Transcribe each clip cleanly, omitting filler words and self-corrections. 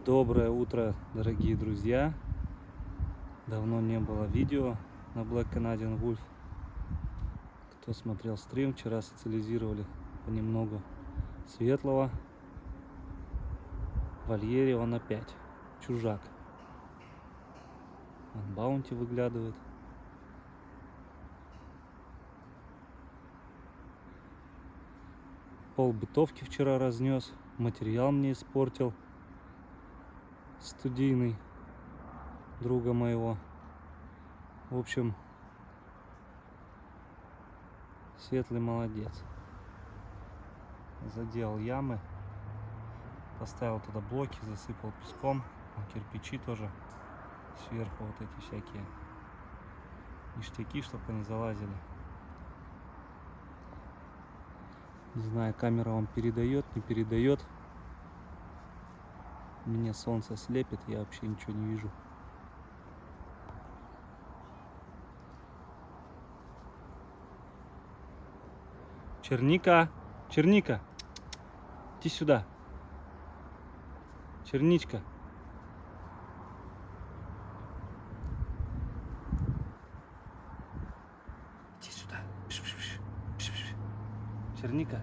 Доброе утро, дорогие друзья! Давно не было видео на Black Canadian Wolf. Кто смотрел стрим, вчера социализировали понемногу светлого. В вольере он опять чужак. Вон Баунти выглядывает. Пол бытовки вчера разнес, материал мне испортил студийный друга моего. В общем, Светлый молодец. Заделал ямы, поставил туда блоки, засыпал песком, кирпичи тоже сверху, вот эти всякие ништяки, чтобы они залазили. Не знаю, камера вам передает, не передает. Мне солнце слепит, я вообще ничего не вижу. Черника, черника, иди сюда. Черничка. Иди сюда. Черника.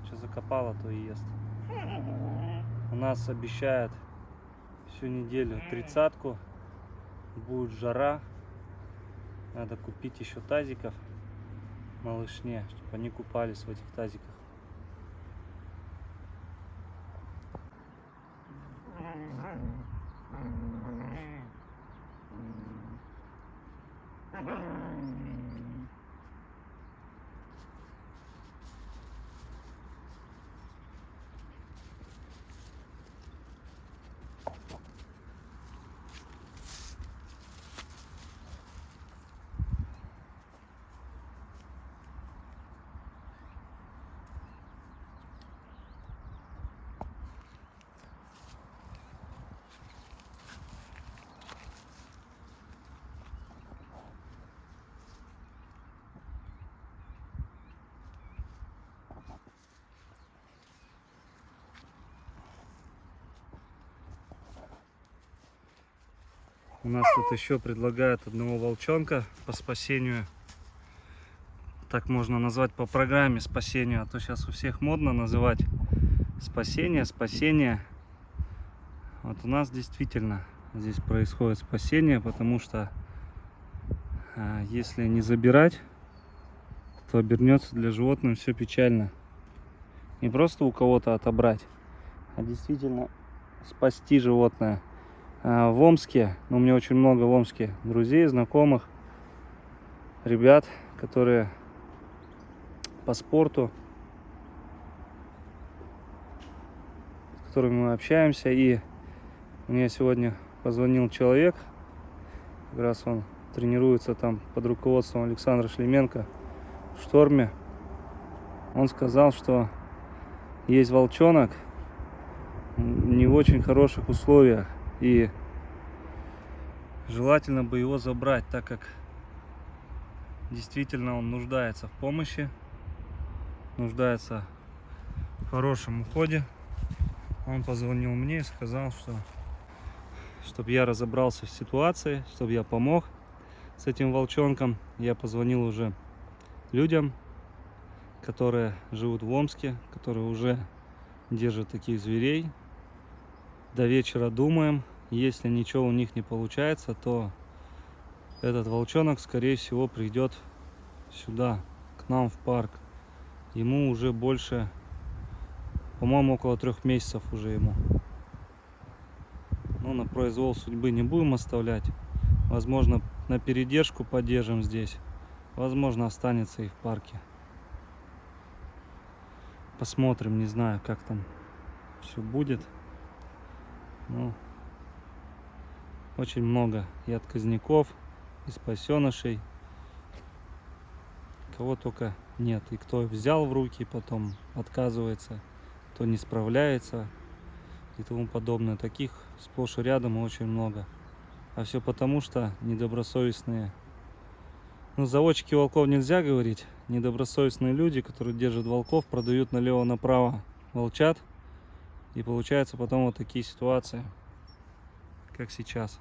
Что закопала, то и ест. У нас обещают всю неделю 30-ку. Будет жара. Надо купить еще тазиков малышне, чтобы они купались в этих тазиках. У нас тут еще предлагают одного волчонка по спасению. Так можно назвать по программе спасению. А то сейчас у всех модно называть спасение. Вот у нас действительно здесь происходит спасение, потому что если не забирать, то обернется для животных все печально. Не просто у кого-то отобрать, а действительно спасти животное. В Омске, у меня очень много в Омске друзей, знакомых, ребят, которые по спорту, с которыми мы общаемся. И мне сегодня позвонил человек, как раз он тренируется там под руководством Александра Шлеменко в Шторме. Он сказал, что есть волчонок не в очень хороших условиях. И желательно бы его забрать, так как действительно он нуждается в помощи, нуждается в хорошем уходе. Он позвонил мне и сказал, что чтобы я разобрался в ситуации, чтобы я помог с этим волчонком. Я позвонил уже людям, которые живут в Омске, которые уже держат таких зверей. До вечера думаем. Если ничего у них не получается, то этот волчонок, скорее всего, придет сюда, к нам в парк. Ему уже больше, по-моему, около 3 месяцев уже ему. Но на произвол судьбы не будем оставлять. Возможно, на передержку поддержим здесь. Возможно, останется и в парке. Посмотрим, не знаю, как там все будет. Ну, очень много и отказников, и спасенышей. Кого только нет. И кто взял в руки, потом отказывается, кто не справляется и тому подобное. Таких сплошь и рядом и очень много. А все потому, что недобросовестные. Ну, заводчики волков нельзя говорить. Недобросовестные люди, которые держат волков, продают налево-направо волчат. И получается потом вот такие ситуации, как сейчас.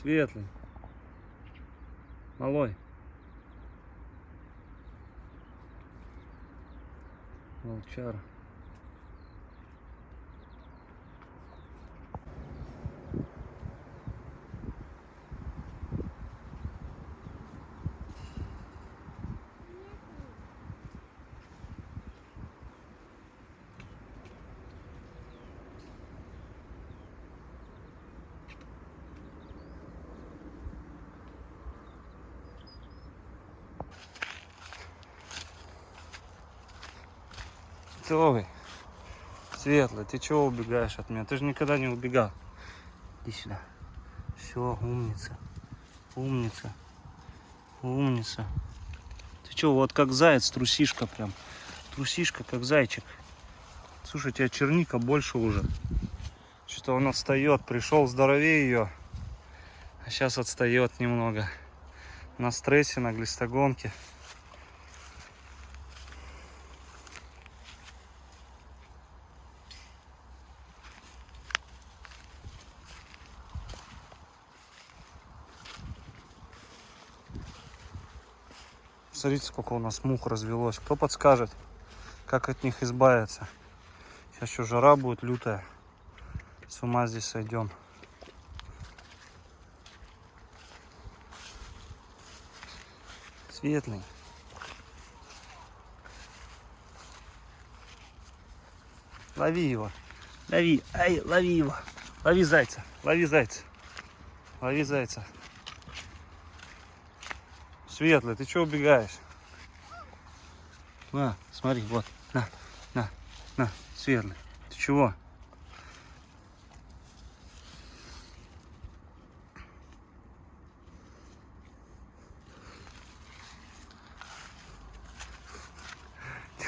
Светлый. Малой. Волчара. Ой, Светлый, ты чего убегаешь от меня? Ты же никогда не убегал. Иди сюда. Все, умница. Умница. Умница. Ты чего, вот как заяц, трусишка прям. Трусишка, как зайчик. Слушай, у тебя черника больше уже. Что-то он отстает. Пришел здоровее ее. А сейчас отстает немного. На стрессе, на глистогонке. Смотрите, сколько у нас мух развелось. Кто подскажет, как от них избавиться? Сейчас еще жара будет лютая. С ума здесь сойдем. Светлый. Лови его. Лови. Ай, лови его. Лови зайца. Лови зайца. Лови зайца. Светлый, ты чего убегаешь? На, смотри, вот. На, Светлый. Ты чего?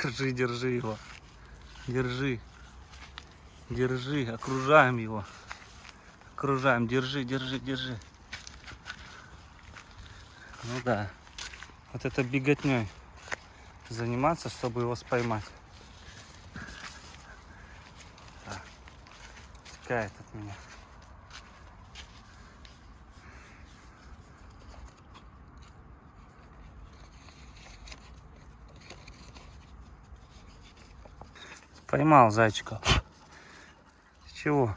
Держи его. Держи. Окружаем его. Окружаем. Держи. Ну да. Вот это беготней заниматься, чтобы его споймать. Так. Текает от меня. Поймал зайчика. Чего?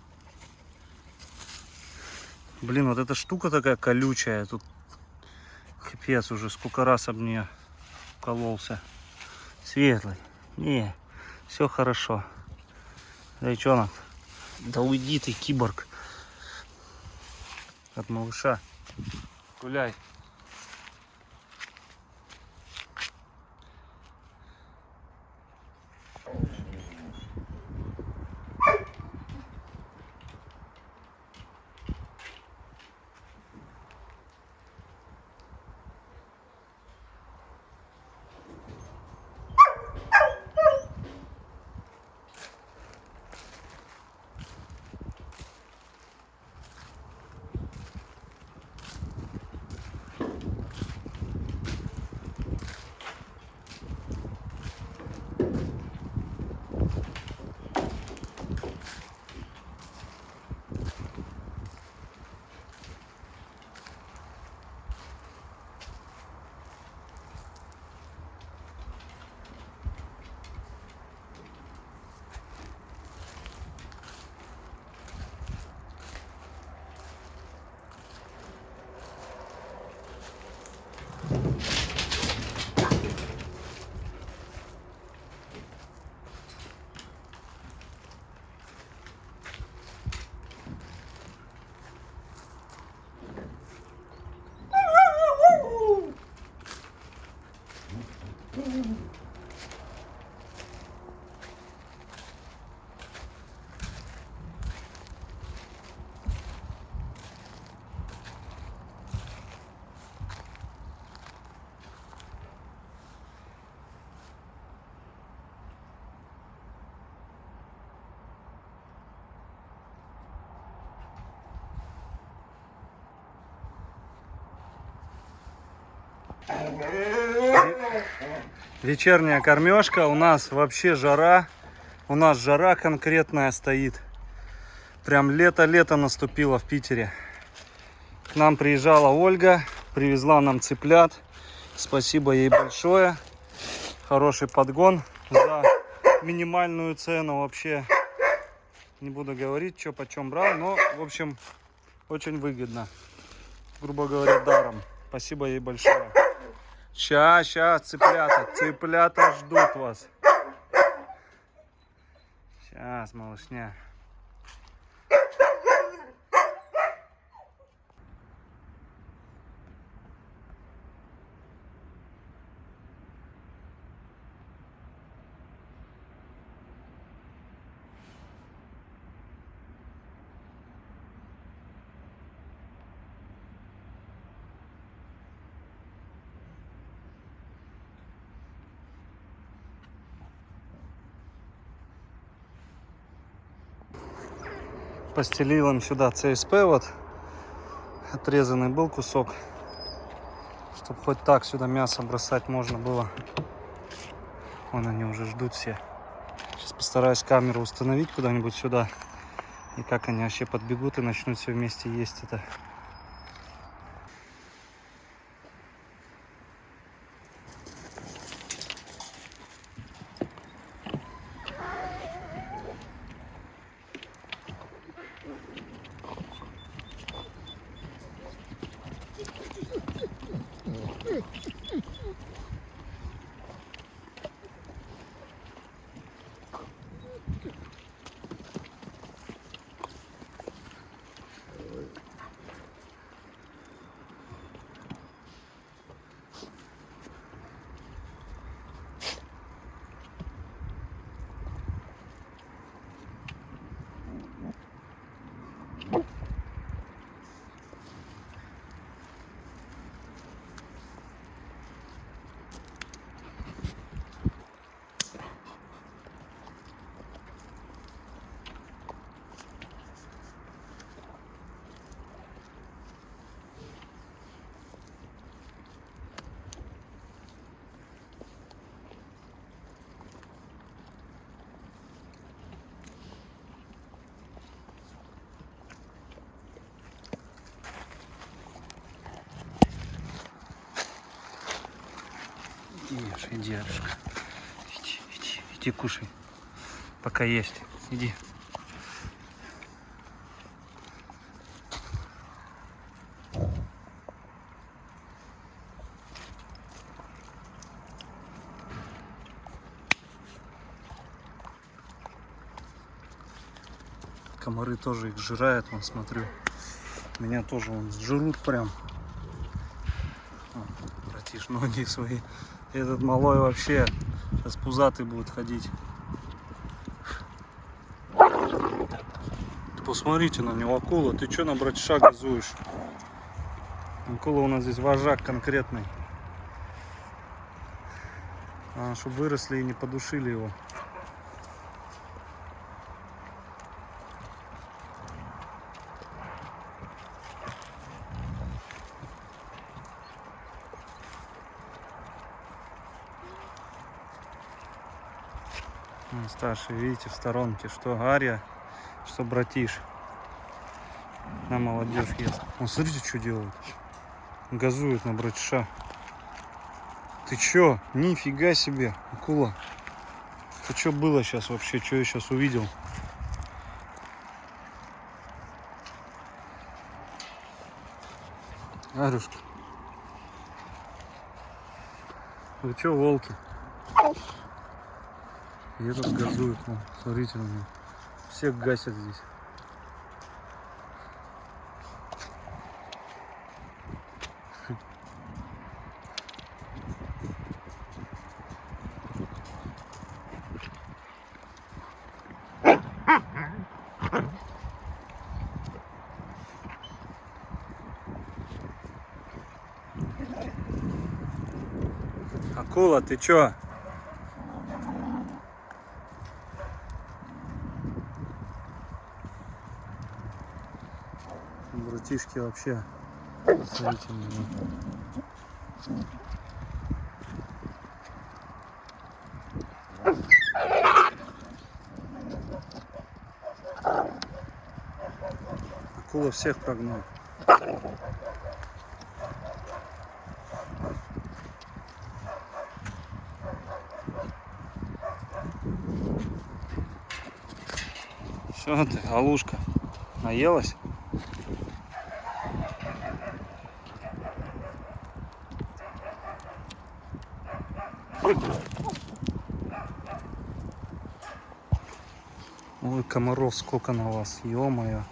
Блин, вот эта штука такая колючая. Тут капец уже, сколько раз об нее кололся. Светлый. Не, все хорошо. Зайчонок. Да уйди ты, киборг. От малыша. Гуляй. Вечерняя кормежка. У нас вообще жара. У нас жара конкретная стоит. Прям лето-лето наступило в Питере. К нам приезжала Ольга. Привезла нам цыплят. Спасибо ей большое. Хороший подгон за минимальную цену вообще. Не буду говорить, что почем брал. Но, в общем, очень выгодно. Грубо говоря, даром. Спасибо ей большое. Ща, цыплята ждут вас. Сейчас, малышня. Постелил им сюда ЦСП, вот отрезанный был кусок, чтобы хоть так сюда мясо бросать можно было. Вон они уже ждут все. Сейчас постараюсь камеру установить куда-нибудь сюда, и как они вообще подбегут и начнут все вместе есть это. Иди, Арушка. Иди, кушай. Пока есть. Иди. Комары тоже их жирают, вон, смотрю. Меня тоже вон жрут прям. Братиш, ноги свои. Этот малой вообще сейчас пузатый будет ходить. Посмотрите на него, акула. Ты что на братиша газуешь? Акула у нас здесь вожак конкретный. Чтобы выросли и не подушили его. Старший, видите, в сторонке, что Ария, что братиш. На молодежь ест. Он, смотрите, что делает. Газует на братиша. Ты чё? Нифига себе, акула. Это что было сейчас вообще? Что я сейчас увидел? Арюшка. Вы чё, волки? И этот газует, ну, смотрите на него. Всех гасят здесь. Акула, ты чё? Братишки вообще. Смотрите на него. Акула всех прогнал. Что ты, Алушка, наелась? Ой, комаров сколько на вас, ё-моё.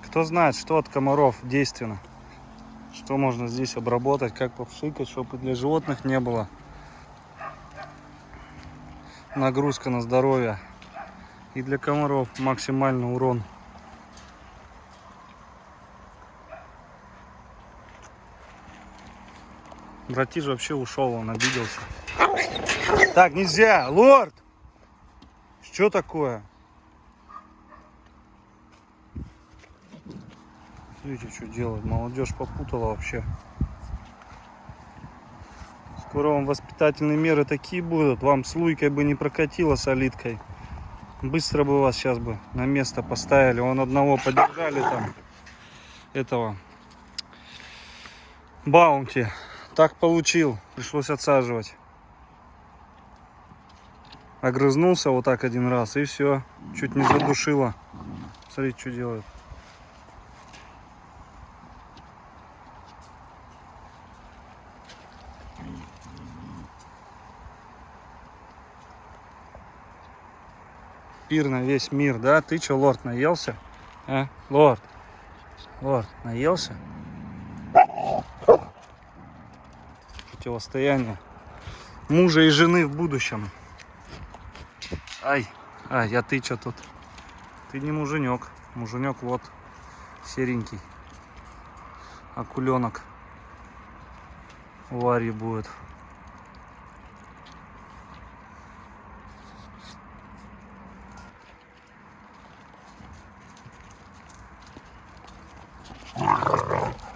Кто знает, что от комаров действенно. Что можно здесь обработать, как попшикать, чтобы для животных не было нагрузка на здоровье. И для комаров максимальный урон. Братиш вообще ушел, он обиделся. Так нельзя, лорд! Что такое? Видите, что делает? Молодежь попутала вообще. Скоро вам воспитательные меры такие будут. Вам с Луйкой бы не прокатило, с Алиткой. Быстро бы вас сейчас бы на место поставили. Вон одного поддержали там. Этого. Баунти. Так получил. Пришлось отсаживать. Огрызнулся вот так один раз и все. Чуть не задушило. Смотрите, что делает. Пир на весь мир, да? Ты что, лорд, наелся? А? Лорд? Лорд, наелся? Противостояние мужа и жены в будущем. Ай, я ты что тут? Ты не муженек. Муженек вот серенький. Акуленок у Арьи будет.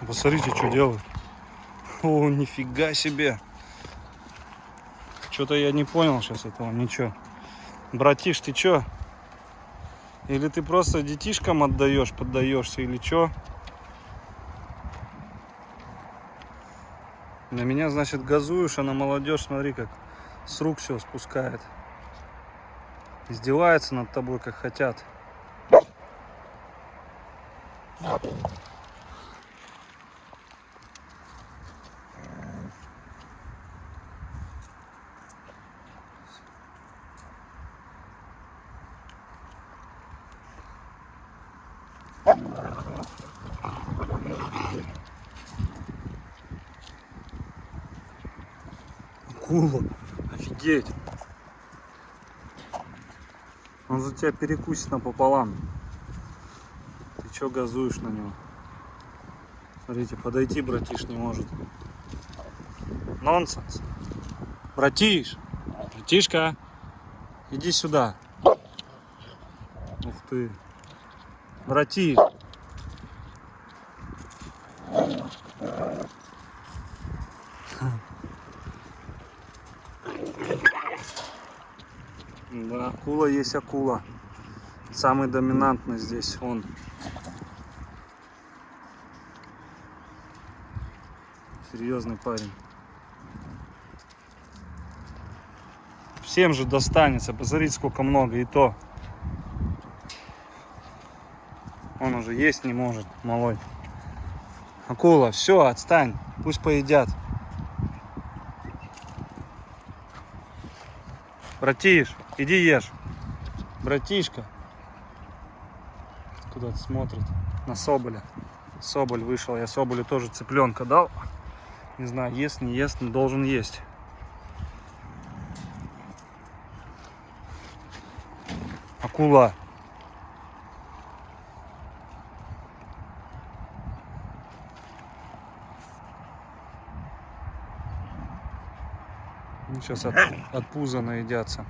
Посмотрите, что делают. О, нифига себе. Что-то я не понял сейчас этого, ничего. Братиш, ты чё? Или ты просто детишкам отдаешь, поддаешься, или чё? На меня, значит, газуешь, а на молодежь, смотри, как с рук все спускает. Издеваются над тобой, как хотят. Акула, офигеть. Он за тебя перекусит напополам. Ты чё газуешь на него? Смотрите, подойти братиш не может. Нонсенс. Братиш, братишка, иди сюда. Ух ты. Братиш. Да, акула есть акула. Самый доминантный здесь он. Серьезный парень. Всем же достанется. Посмотрите, сколько много. И то. Он уже есть не может, малой. Акула, все, отстань. Пусть поедят. Братиш, иди ешь. Братишка. Куда-то смотрит. На Соболя. Соболь вышел. Я Соболю тоже цыпленка дал. Не знаю, ест, не ест, но должен есть. Акула. Сейчас от пуза наедятся.